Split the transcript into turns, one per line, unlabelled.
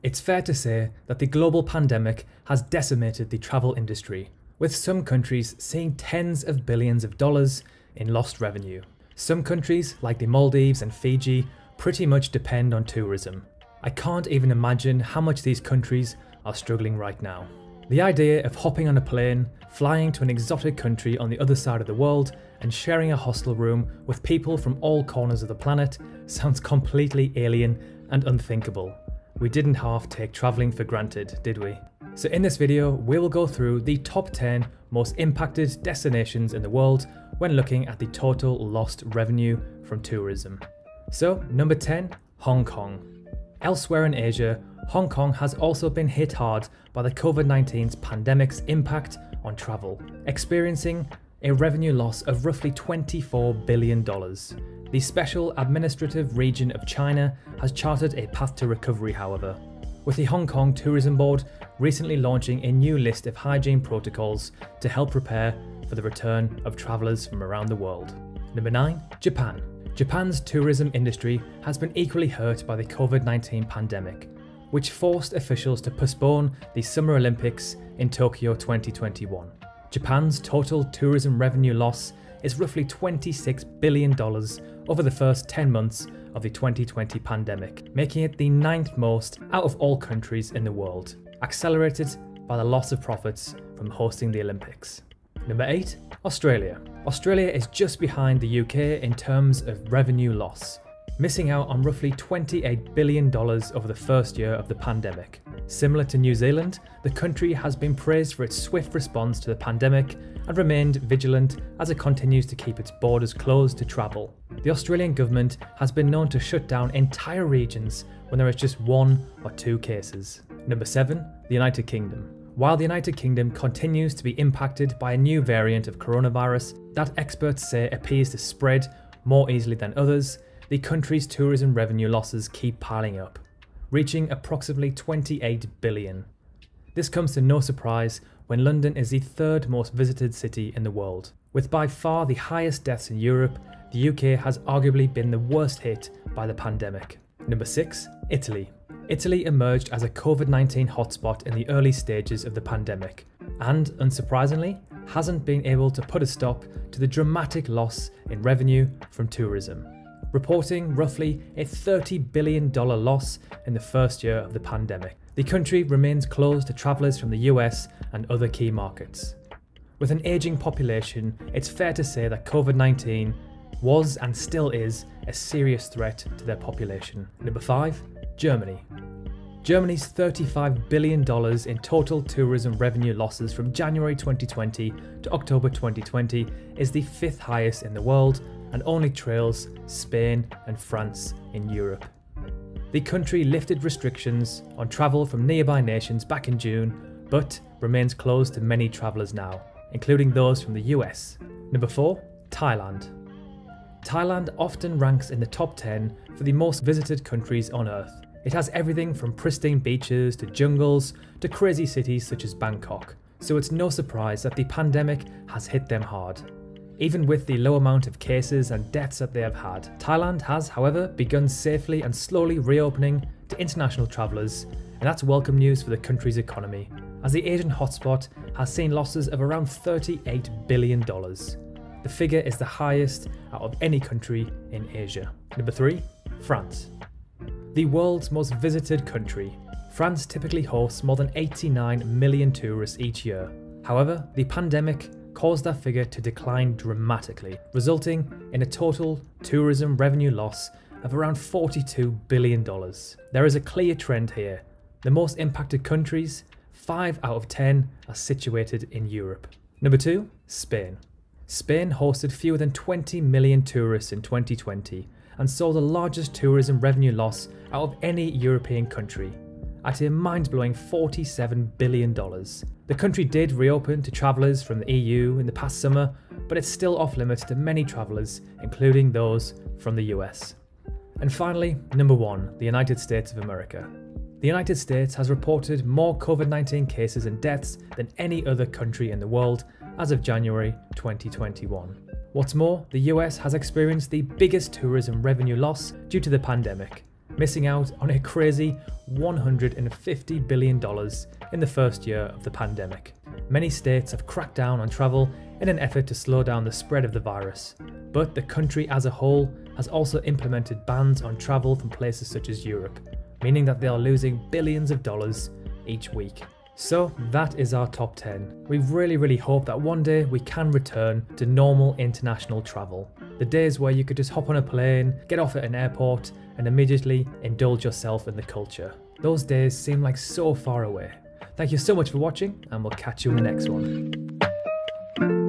It's fair to say that the global pandemic has decimated the travel industry, with some countries seeing tens of billions of dollars in lost revenue. Some countries, like the Maldives and Fiji, pretty much depend on tourism. I can't even imagine how much these countries are struggling right now. The idea of hopping on a plane, flying to an exotic country on the other side of the world, and sharing a hostel room with people from all corners of the planet sounds completely alien and unthinkable. We didn't half take travelling for granted, did we? So in this video, we will go through the top 10 most impacted destinations in the world when looking at the total lost revenue from tourism. So number 10, Hong Kong. Elsewhere in Asia, Hong Kong has also been hit hard by the COVID-19's pandemic's impact on travel, experiencing a revenue loss of roughly $24 billion. The Special Administrative Region of China has charted a path to recovery, however, with the Hong Kong Tourism Board recently launching a new list of hygiene protocols to help prepare for the return of travellers from around the world. Number 9, Japan. Japan's tourism industry has been equally hurt by the COVID-19 pandemic, which forced officials to postpone the Summer Olympics in Tokyo 2021. Japan's total tourism revenue loss is roughly $26 billion over the first 10 months of the 2020 pandemic, making it the 9th most out of all countries in the world, accelerated by the loss of profits from hosting the Olympics. Number 8, Australia. Australia is just behind the UK in terms of revenue loss, missing out on roughly $28 billion over the first year of the pandemic. Similar to New Zealand, the country has been praised for its swift response to the pandemic and remained vigilant as it continues to keep its borders closed to travel. The Australian government has been known to shut down entire regions when there is just 1 or 2 cases. Number 7, the United Kingdom. While the United Kingdom continues to be impacted by a new variant of coronavirus that experts say appears to spread more easily than others, the country's tourism revenue losses keep piling up, reaching approximately $28 billion. This comes to no surprise when London is the 3rd most visited city in the world. With by far the highest deaths in Europe, the UK has arguably been the worst hit by the pandemic. Number 6, Italy. Italy emerged as a COVID-19 hotspot in the early stages of the pandemic, and unsurprisingly, hasn't been able to put a stop to the dramatic loss in revenue from tourism, reporting roughly a $30 billion loss in the first year of the pandemic. The country remains closed to travellers from the US and other key markets. With an ageing population, it's fair to say that COVID-19 was and still is a serious threat to their population. Number 5, Germany. Germany's $35 billion in total tourism revenue losses from January 2020 to October 2020 is the 5th highest in the world and only trails Spain and France in Europe. The country lifted restrictions on travel from nearby nations back in June, but remains closed to many travellers now, including those from the US. Number 4, Thailand. Thailand often ranks in the top 10 for the most visited countries on Earth. It has everything from pristine beaches to jungles to crazy cities such as Bangkok, so it's no surprise that the pandemic has hit them hard. Even with the low amount of cases and deaths that they have had, Thailand has, however, begun safely and slowly reopening to international travellers, and that's welcome news for the country's economy, as the Asian hotspot has seen losses of around $38 billion. The figure is the highest out of any country in Asia. Number 3, France. The world's most visited country, France typically hosts more than 89 million tourists each year. However, the pandemic caused that figure to decline dramatically, resulting in a total tourism revenue loss of around $42 billion. There is a clear trend here. The most impacted countries, 5 out of 10, are situated in Europe. Number 2, Spain. Spain hosted fewer than 20 million tourists in 2020 and saw the largest tourism revenue loss out of any European country, at a mind-blowing $47 billion. The country did reopen to travellers from the EU in the past summer, but it's still off limits to many travellers, including those from the US. And finally, number 1, the United States of America. The United States has reported more COVID-19 cases and deaths than any other country in the world as of January 2021. What's more, the US has experienced the biggest tourism revenue loss due to the pandemic, missing out on a crazy $150 billion in the first year of the pandemic. Many states have cracked down on travel in an effort to slow down the spread of the virus, but the country as a whole has also implemented bans on travel from places such as Europe, meaning that they are losing billions of dollars each week. So that is our top 10. We really hope that one day we can return to normal international travel. The days where you could just hop on a plane, get off at an airport, and immediately indulge yourself in the culture. Those days seem like so far away. Thank you so much for watching, and we'll catch you in the next one.